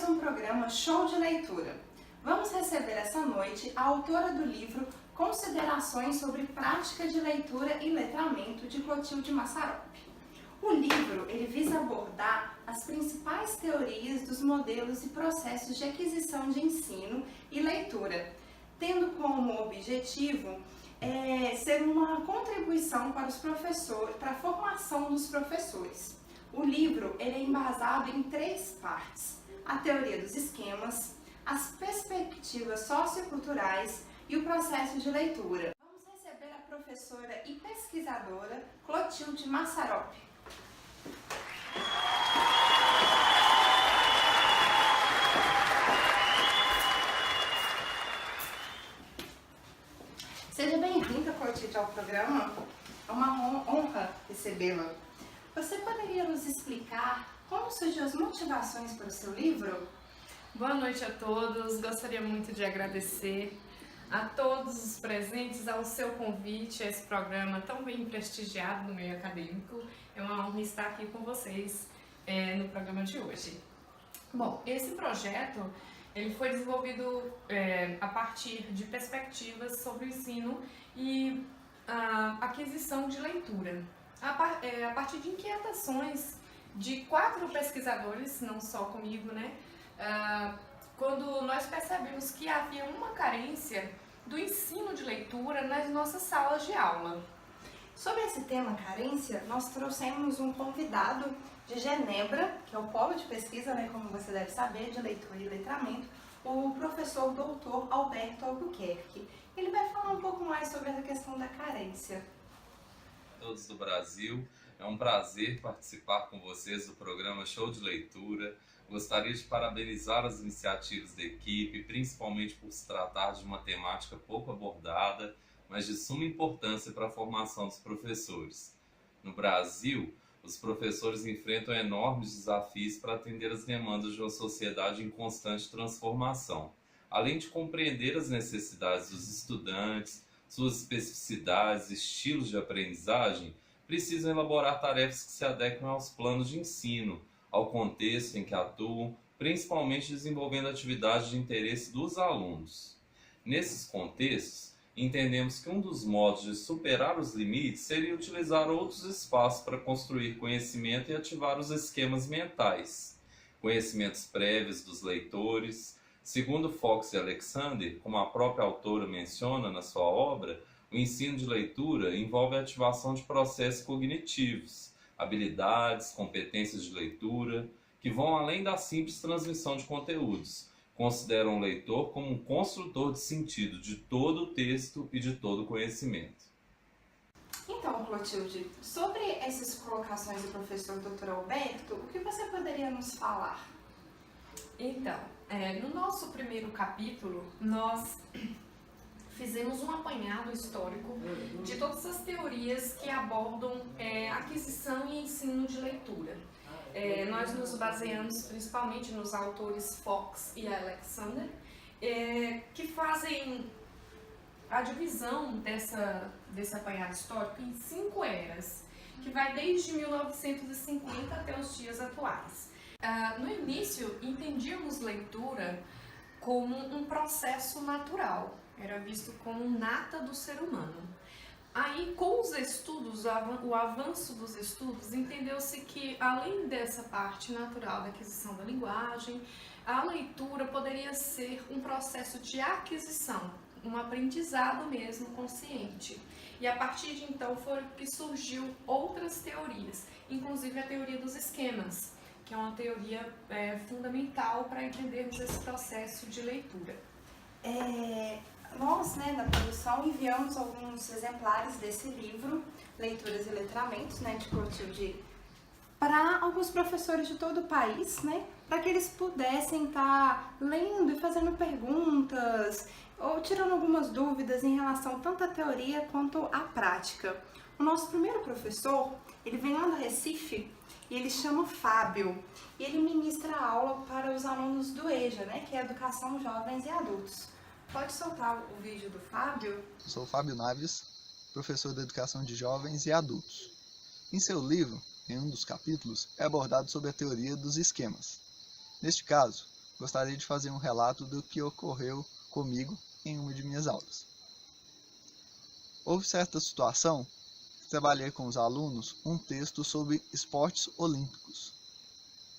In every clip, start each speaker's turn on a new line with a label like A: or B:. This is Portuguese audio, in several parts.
A: um programa Show de Leitura. Vamos receber essa noite a autora do livro Considerações sobre Prática de Leitura e Letramento, de Clotilde Massarop. O livro ele visa abordar as principais teorias dos modelos e processos de aquisição de ensino e leitura, tendo como objetivo ser uma contribuição para os professores, para a formação dos professores. O livro ele é embasado em 3 partes: a teoria dos esquemas, as perspectivas socioculturais e o processo de leitura. Vamos receber a professora e pesquisadora Clotilde Massarop. Seja bem-vinda, Clotilde, ao programa. É uma honra recebê-la. Você poderia nos explicar como surgiu as motivações para o seu livro?
B: Boa noite a todos. Gostaria muito de agradecer a todos os presentes ao seu convite a esse programa tão bem prestigiado no meio acadêmico. É uma honra estar aqui com vocês no programa de hoje. Bom, esse projeto ele foi desenvolvido a partir de perspectivas sobre o ensino e a aquisição de leitura, a partir de inquietações de 4 pesquisadores, não só comigo, né? Quando nós percebemos que havia uma carência do ensino de leitura nas nossas salas de aula.
A: Sobre esse tema carência, nós trouxemos um convidado de Genebra, que é o polo de pesquisa, né, como você deve saber, de leitura e letramento, o professor doutor Alberto Albuquerque. Ele vai falar um pouco mais sobre essa questão da carência.
C: Todos do Brasil, é um prazer participar com vocês do programa Show de Leitura. Gostaria de parabenizar as iniciativas da equipe, principalmente por se tratar de uma temática pouco abordada, mas de suma importância para a formação dos professores. No Brasil, os professores enfrentam enormes desafios para atender as demandas de uma sociedade em constante transformação. Além de compreender as necessidades dos estudantes, suas especificidades e estilos de aprendizagem, precisam elaborar tarefas que se adequem aos planos de ensino, ao contexto em que atuam, principalmente desenvolvendo atividades de interesse dos alunos. Nesses contextos, entendemos que um dos modos de superar os limites seria utilizar outros espaços para construir conhecimento e ativar os esquemas mentais. Conhecimentos prévios dos leitores. Segundo Fox e Alexander, como a própria autora menciona na sua obra, o ensino de leitura envolve a ativação de processos cognitivos, habilidades, competências de leitura, que vão além da simples transmissão de conteúdos. Consideram o leitor como um construtor de sentido de todo o texto e de todo o conhecimento.
A: Então, Clotilde, sobre essas colocações do professor Dr. Alberto, o que você poderia nos falar?
B: Então, no nosso primeiro capítulo, nós fizemos um apanhado histórico de todas as teorias que abordam aquisição e ensino de leitura. Nós nos baseamos principalmente nos autores Fox e Alexander, que fazem a divisão desse apanhado histórico em 5 eras, que vai desde 1950 até os dias atuais. No início, entendíamos leitura como um processo natural, era visto como nata do ser humano. Aí, com os estudos, o avanço dos estudos, entendeu-se que, além dessa parte natural da aquisição da linguagem, a leitura poderia ser um processo de aquisição, um aprendizado mesmo consciente. E a partir de então foi que surgiu outras teorias, inclusive a teoria dos esquemas, que é uma teoria fundamental para entendermos esse processo de leitura.
A: Nós, da produção, enviamos alguns exemplares desse livro, Leituras e Letramentos, de Clotilde, para alguns professores de todo o país, para que eles pudessem estar lendo e fazendo perguntas, ou tirando algumas dúvidas em relação tanto à teoria quanto à prática. O nosso primeiro professor, ele vem lá do Recife, e ele chama Fábio, e ele ministra aula para os alunos do EJA, que é Educação Jovens e Adultos. Pode soltar o vídeo do Fábio?
D: Sou Fábio Naves, professor de Educação de Jovens e Adultos. Em seu livro, em um dos capítulos, é abordado sobre a teoria dos esquemas. Neste caso, gostaria de fazer um relato do que ocorreu comigo em uma de minhas aulas. Houve certa situação que trabalhei com os alunos um texto sobre esportes olímpicos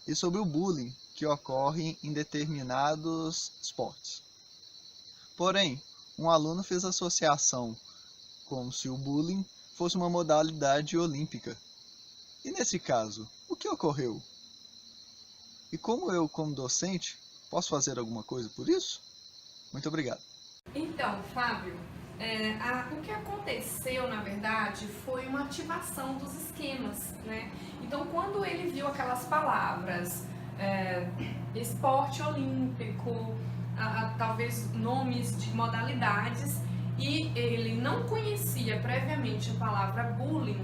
D: e sobre o bullying que ocorre em determinados esportes. Porém, um aluno fez associação como se o bullying fosse uma modalidade olímpica. E nesse caso, o que ocorreu? E como eu, como docente, posso fazer alguma coisa por isso? Muito obrigado.
B: Então, Fábio, o que aconteceu, na verdade, foi uma ativação dos esquemas, né? Então, quando ele viu aquelas palavras, esporte olímpico, talvez nomes de modalidades, e ele não conhecia previamente a palavra bullying,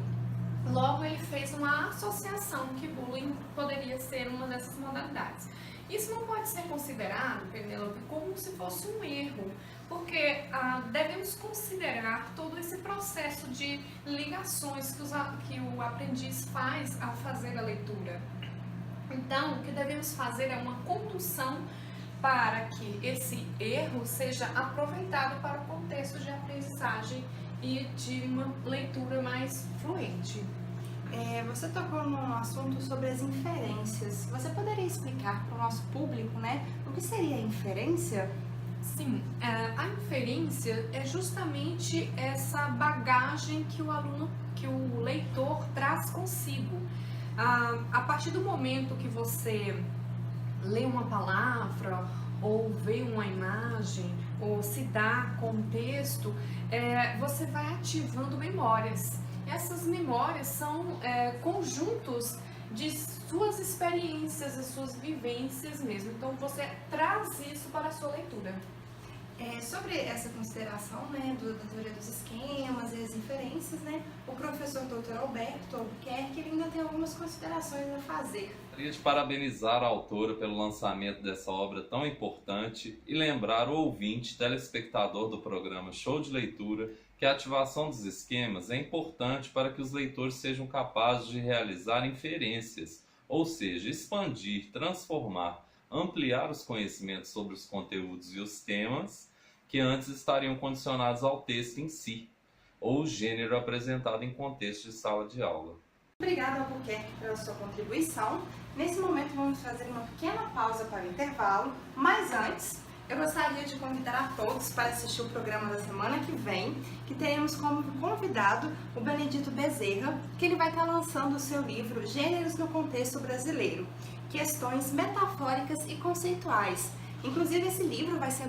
B: logo ele fez uma associação que bullying poderia ser uma dessas modalidades. Isso não pode ser considerado, Penélope, como se fosse um erro, porque devemos considerar todo esse processo de ligações que o aprendiz faz ao fazer a leitura. Então, o que devemos fazer é uma condução para que esse erro seja aproveitado para o contexto de aprendizagem e de uma leitura mais fluente.
A: Você tocou num assunto sobre as inferências. Você poderia explicar para o nosso público, né, o que seria a inferência?
B: Sim, a inferência é justamente essa bagagem que o leitor traz consigo. A partir do momento que você lê uma palavra, ou vê uma imagem, ou se dá contexto, você vai ativando memórias. Essas memórias são conjuntos de suas experiências, as suas vivências mesmo. Então você traz isso para a sua leitura.
A: Sobre essa consideração, né, da teoria dos esquemas e as inferências, né, o professor Dr. Alberto Albuquerque ele ainda tem algumas considerações a fazer.
C: Gostaria de parabenizar a autora pelo lançamento dessa obra tão importante e lembrar o ouvinte, telespectador do programa Show de Leitura, que a ativação dos esquemas é importante para que os leitores sejam capazes de realizar inferências, ou seja, expandir, transformar, ampliar os conhecimentos sobre os conteúdos e os temas que antes estariam condicionados ao texto em si, ou o gênero apresentado em contexto de sala de aula.
A: Obrigada, Albuquerque, pela sua contribuição. Nesse momento vamos fazer uma pequena pausa para o intervalo, mas antes eu gostaria de convidar a todos para assistir o programa da semana que vem, que teremos como convidado o Benedito Bezerra, que ele vai estar lançando o seu livro Gêneros no Contexto Brasileiro, Questões Metafóricas e Conceituais. Inclusive, esse livro vai ser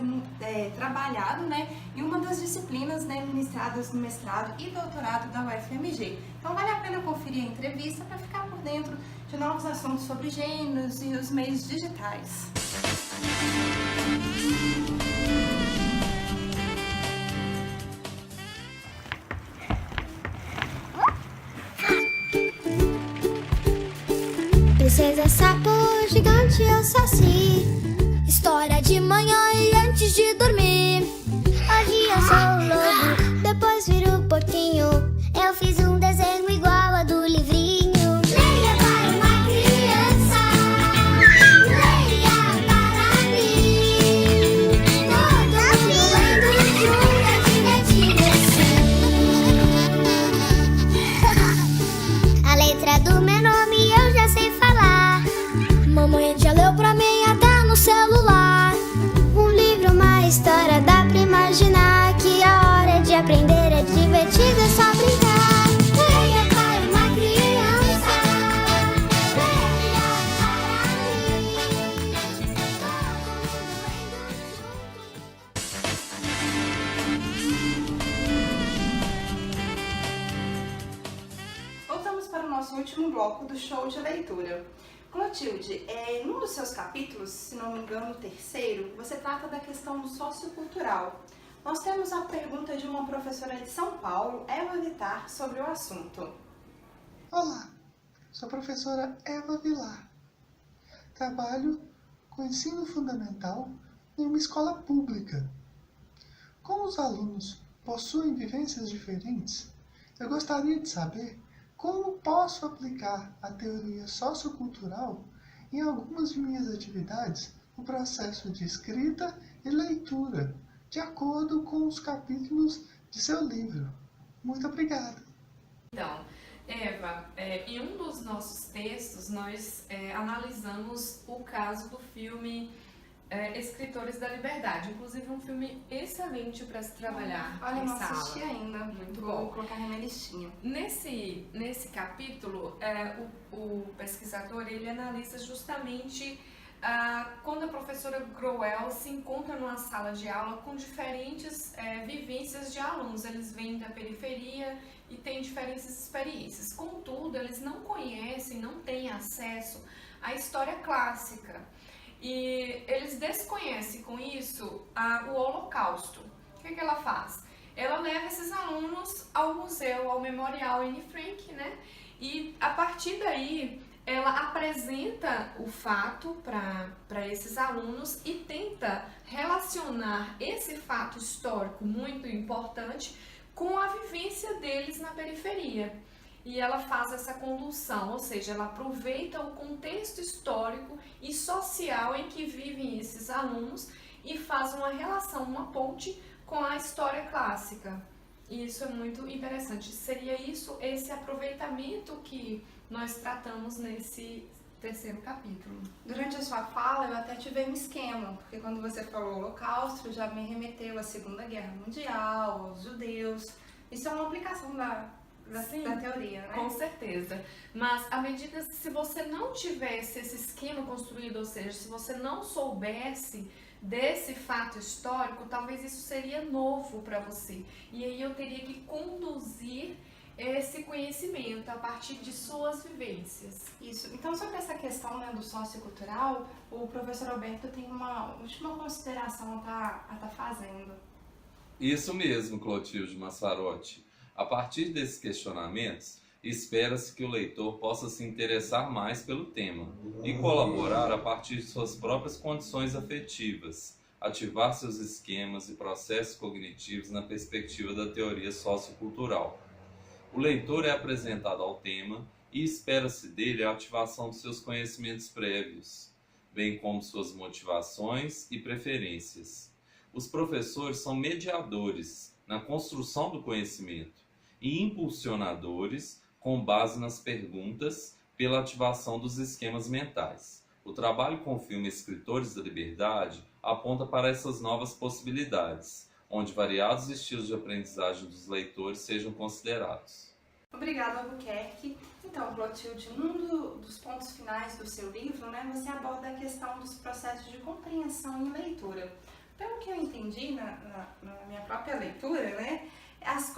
A: trabalhado, né, em uma das disciplinas, né, ministradas no mestrado e doutorado da UFMG. Então, vale a pena conferir a entrevista para ficar por dentro de novos assuntos sobre gêneros e os meios digitais.
E: Princesa Sapo, gigante eu saci. História de manhã e antes de dormir. Hoje eu sou o lobo, depois viro o porquinho. Eu fiz um desenho igual a do livrinho. Leia para uma criança, leia para mim. Todo mundo lendo junto é divertido assim. A letra do meu nome eu já sei falar. Mamãe já leu pra mim até no celular. Um livro, uma história, dá pra imaginar que a hora de aprender é divertido, é só brincar. Leia para uma criança, leia para mim.
A: Voltamos para o nosso último bloco do show de leitura. Clotilde, em um dos seus capítulos, se não me engano, o terceiro, você trata da questão do sociocultural. Nós temos a pergunta de uma professora de São Paulo, Eva Vittar, sobre o assunto.
F: Olá, sou a professora Eva Vilar. Trabalho com ensino fundamental em uma escola pública. Como os alunos possuem vivências diferentes, eu gostaria de saber como posso aplicar a teoria sociocultural em algumas de minhas atividades o processo de escrita e leitura, de acordo com os capítulos de seu livro. Muito obrigado.
B: Então, Eva, em um dos nossos textos, nós analisamos o caso do filme Escritores da Liberdade. Inclusive, um filme excelente para se trabalhar
A: Olha,
B: em
A: não
B: sala.
A: assisti ainda.
B: Muito
A: Vou
B: bom.
A: colocar na minha listinha.
B: Nesse capítulo, o pesquisador ele analisa justamente quando a professora Groel se encontra numa sala de aula com diferentes vivências de alunos. Eles vêm da periferia e têm diferentes experiências. Contudo, eles não conhecem, não têm acesso à história clássica. E eles desconhecem com isso o Holocausto. O que ela faz? Ela leva esses alunos ao museu, ao Memorial Anne Frank, né? E a partir daí ela apresenta o fato para esses alunos e tenta relacionar esse fato histórico muito importante com a vivência deles na periferia. E ela faz essa condução, ou seja, ela aproveita o contexto histórico e social em que vivem esses alunos e faz uma relação, uma ponte com a história clássica. E isso é muito interessante. Seria isso, esse aproveitamento que nós tratamos nesse terceiro capítulo.
A: Durante a sua fala, eu até tive um esquema, porque quando você falou Holocausto, já me remeteu à Segunda Guerra Mundial, aos judeus. Isso é uma aplicação da teoria, né?
B: Com certeza. Mas à medida, se você não tivesse esse esquema construído, ou seja, se você não soubesse desse fato histórico, talvez isso seria novo para você. E aí eu teria que conduzir esse conhecimento a partir de suas vivências.
A: Isso. Então, sobre essa questão, né, do sociocultural, o professor Alberto tem uma última consideração a tá fazendo.
C: Isso mesmo, Clotilde Massarotti. A partir desses questionamentos, espera-se que o leitor possa se interessar mais pelo tema e colaborar a partir de suas próprias condições afetivas, ativar seus esquemas e processos cognitivos na perspectiva da teoria sociocultural. O leitor é apresentado ao tema e espera-se dele a ativação dos seus conhecimentos prévios, bem como suas motivações e preferências. Os professores são mediadores na construção do conhecimento e impulsionadores com base nas perguntas pela ativação dos esquemas mentais. O trabalho com o filme Escritores da Liberdade aponta para essas novas possibilidades, onde variados estilos de aprendizagem dos leitores sejam considerados.
A: Obrigada, Albuquerque. Então, Clotilde, num dos pontos finais do seu livro, né, você aborda a questão dos processos de compreensão e leitura. Pelo que eu entendi na minha própria leitura, né,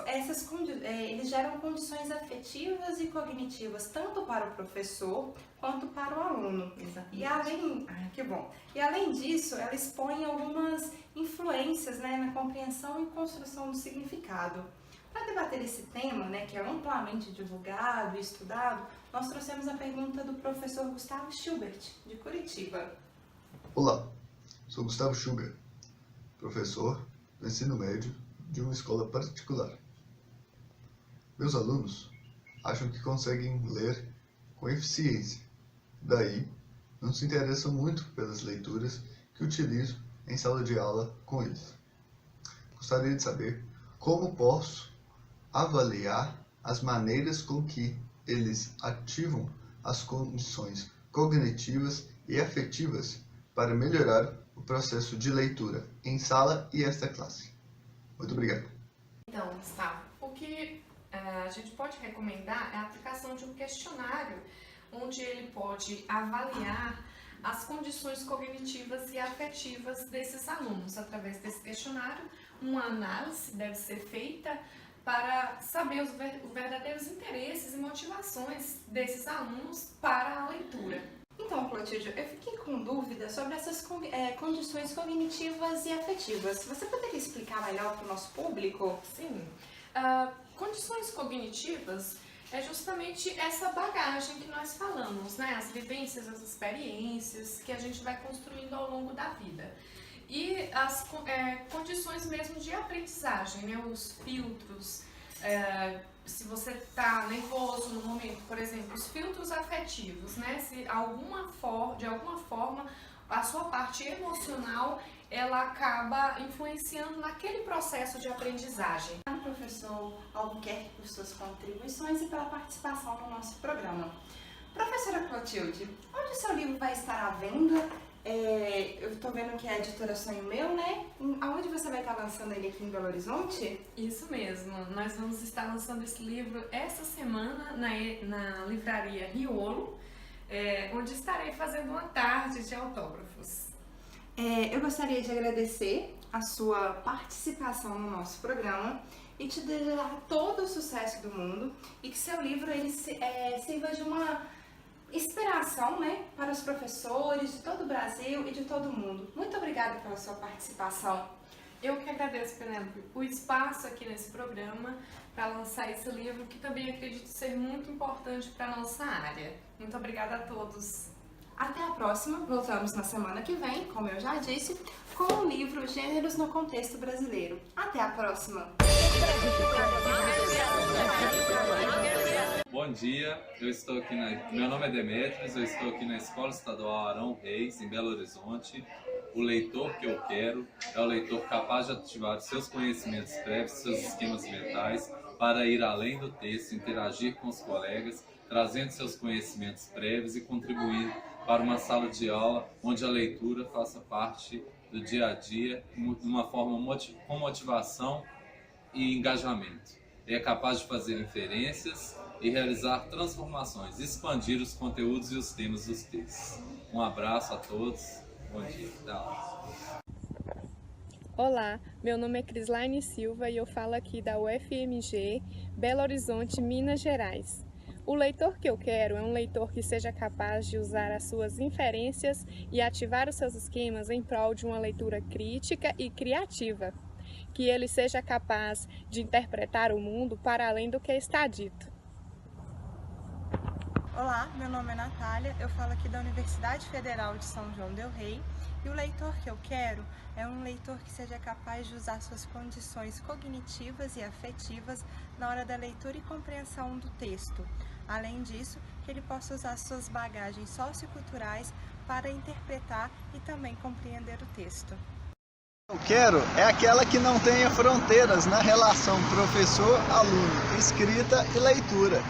A: eles geram condições afetivas e cognitivas tanto para o professor quanto para o aluno.
B: Exatamente.
A: E além disso, ela expõe algumas influências, né, na compreensão e construção do significado. Para debater esse tema, né, que é amplamente divulgado e estudado, nós trouxemos a pergunta do professor Gustavo Schubert, de Curitiba.
D: Olá, sou Gustavo Schubert, professor do ensino médio de uma escola particular. Meus alunos acham que conseguem ler com eficiência, daí não se interessam muito pelas leituras que utilizo em sala de aula com eles. Gostaria de saber como posso avaliar as maneiras com que eles ativam as condições cognitivas e afetivas para melhorar o processo de leitura em sala e esta classe. Muito obrigado.
B: Então, Gustavo, o que a gente pode recomendar é a aplicação de um questionário onde ele pode avaliar as condições cognitivas e afetivas desses alunos. Através desse questionário, uma análise deve ser feita para saber os verdadeiros interesses e motivações desses alunos para a leitura.
A: Então, Clotilde, eu fiquei com dúvida sobre essas condições cognitivas e afetivas. Você poderia explicar melhor para o nosso público?
B: Sim. Condições cognitivas é justamente essa bagagem que nós falamos, né? As vivências, as experiências que a gente vai construindo ao longo da vida. E as condições mesmo de aprendizagem, né? Os filtros, se você está nervoso no momento, por exemplo, os filtros afetivos, né? Se de alguma forma a sua parte emocional, ela acaba influenciando naquele processo de aprendizagem.
A: Obrigada, professor Albuquerque, por suas contribuições e pela participação no nosso programa. Professora Clotilde, onde o seu livro vai estar à venda? Eu estou vendo que é a editora Sonho Meu, né? Aonde você vai estar lançando ele aqui em Belo Horizonte?
B: Isso mesmo, nós vamos estar lançando esse livro essa semana na livraria Riolo, onde estarei fazendo uma tarde de autógrafos.
A: Eu gostaria de agradecer a sua participação no nosso programa e te desejar todo o sucesso do mundo e que seu livro ele sirva de uma inspiração, né, para os professores de todo o Brasil e de todo o mundo. Muito obrigada pela sua participação.
B: Eu que agradeço, Penélope, o espaço aqui nesse programa para lançar esse livro, que também acredito ser muito importante para a nossa área. Muito obrigada a todos.
A: Até a próxima, voltamos na semana que vem, como eu já disse, com o livro Gêneros no Contexto Brasileiro. Até a próxima!
C: Bom dia, meu nome é Demetrios, eu estou aqui na Escola Estadual Arão Reis, em Belo Horizonte. O leitor que eu quero é o leitor capaz de ativar seus conhecimentos prévios, seus esquemas mentais, para ir além do texto, interagir com os colegas, trazendo seus conhecimentos prévios e contribuindo para uma sala de aula onde a leitura faça parte do dia a dia de uma forma com motivação e engajamento. É capaz de fazer inferências e realizar transformações, expandir os conteúdos e os temas dos textos. Um abraço a todos, bom dia.
G: Olá, meu nome é Crislaine Silva e eu falo aqui da UFMG, Belo Horizonte, Minas Gerais. O leitor que eu quero é um leitor que seja capaz de usar as suas inferências e ativar os seus esquemas em prol de uma leitura crítica e criativa. Que ele seja capaz de interpretar o mundo para além do que está dito.
H: Olá, meu nome é Natália, eu falo aqui da Universidade Federal de São João del Rei e o leitor que eu quero é um leitor que seja capaz de usar suas condições cognitivas e afetivas na hora da leitura e compreensão do texto. Além disso, que ele possa usar suas bagagens socioculturais para interpretar e também compreender o texto.
D: Eu quero é aquela que não tenha fronteiras na relação professor-aluno, escrita e leitura.